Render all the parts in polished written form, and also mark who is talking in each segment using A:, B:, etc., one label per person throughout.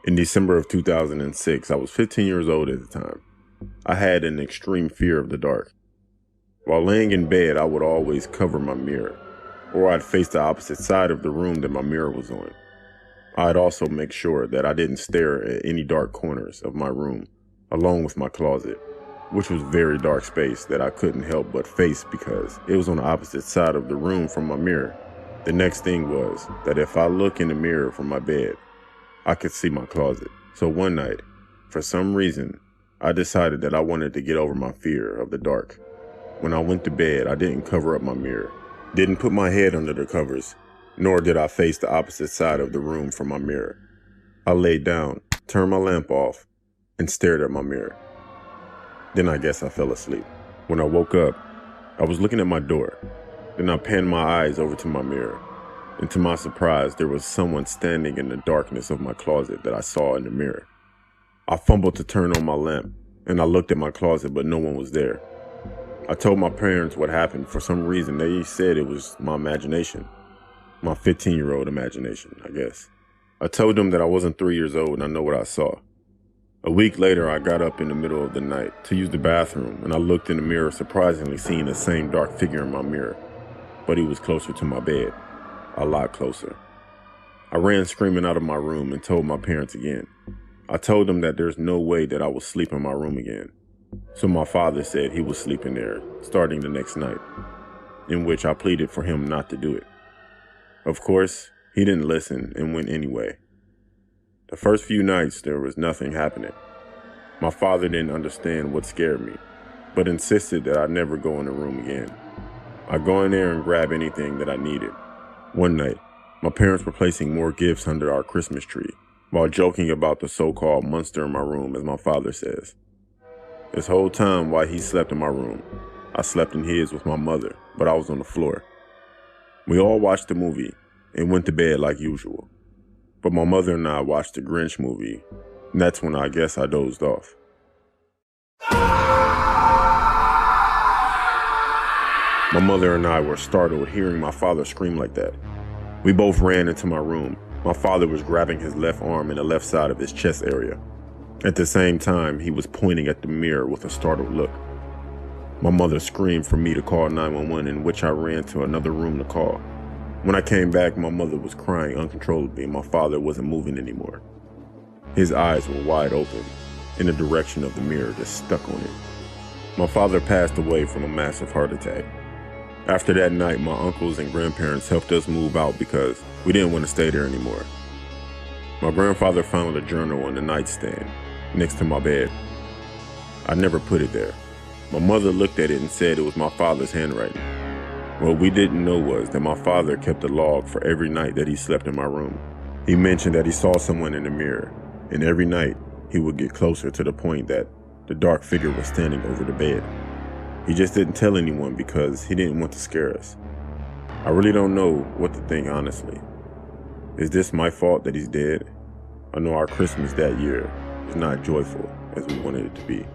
A: In December of 2006, I was 15 years old at the time. I had an extreme fear of the dark. While laying in bed, I would always cover my mirror, or I'd face the opposite side of the room that my mirror was on. I'd also make sure that I didn't stare at any dark corners of my room, along with my closet, which was a very dark space that I couldn't help but face because it was on the opposite side of the room from my mirror. The next thing was that if I look in the mirror from my bed, I could see my closet. So one night, for some reason, I decided that I wanted to get over my fear of the dark. When I went to bed, I didn't cover up my mirror, didn't put my head under the covers, nor did I face the opposite side of the room from my mirror. I laid down, turned my lamp off, and stared at my mirror. Then I guess I fell asleep. When I woke up, I was looking at my door. Then I panned my eyes over to my mirror. And to my surprise, there was someone standing in the darkness of my closet that I saw in the mirror. I fumbled to turn on my lamp, and I looked at my closet, but no one was there. I told my parents what happened. For some reason, they said it was my imagination. My 15-year-old imagination, I guess. I told them that I wasn't 3 years old and I know what I saw. A week later, I got up in the middle of the night to use the bathroom, and I looked in the mirror, surprisingly seeing the same dark figure in my mirror, but he was closer to my bed. A lot closer. I ran screaming out of my room and told my parents again. I told them that there's no way that I would sleep in my room again. So my father said he was sleeping there starting the next night, in which I pleaded for him not to do it. Of course, he didn't listen and went anyway. The first few nights there was nothing happening. My father didn't understand what scared me, but insisted that I never go in the room again. I'd go in there and grab anything that I needed. One night, my parents were placing more gifts under our Christmas tree, while joking about the so-called monster in my room, as my father says. This whole time while he slept in my room, I slept in his with my mother, but I was on the floor. We all watched the movie and went to bed like usual. But my mother and I watched the Grinch movie, and that's when I guess I dozed off. My mother and I were startled hearing my father scream like that. We both ran into my room. My father was grabbing his left arm in the left side of his chest area. At the same time, he was pointing at the mirror with a startled look. My mother screamed for me to call 911, in which I ran to another room to call. When I came back, my mother was crying uncontrollably and my father wasn't moving anymore. His eyes were wide open in the direction of the mirror, just stuck on it. My father passed away from a massive heart attack. After that night, my uncles and grandparents helped us move out because we didn't want to stay there anymore. My grandfather found a journal on the nightstand next to my bed. I never put it there. My mother looked at it and said it was my father's handwriting. What we didn't know was that my father kept a log for every night that he slept in my room. He mentioned that he saw someone in the mirror, and every night he would get closer to the point that the dark figure was standing over the bed. He just didn't tell anyone because he didn't want to scare us. I really don't know what to think, honestly. Is this my fault that he's dead? I know our Christmas that year was not joyful as we wanted it to be.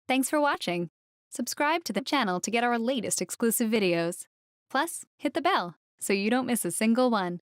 B: Thanks for watching. Subscribe to the channel to get our latest exclusive videos. Plus, hit the bell so you don't miss a single one.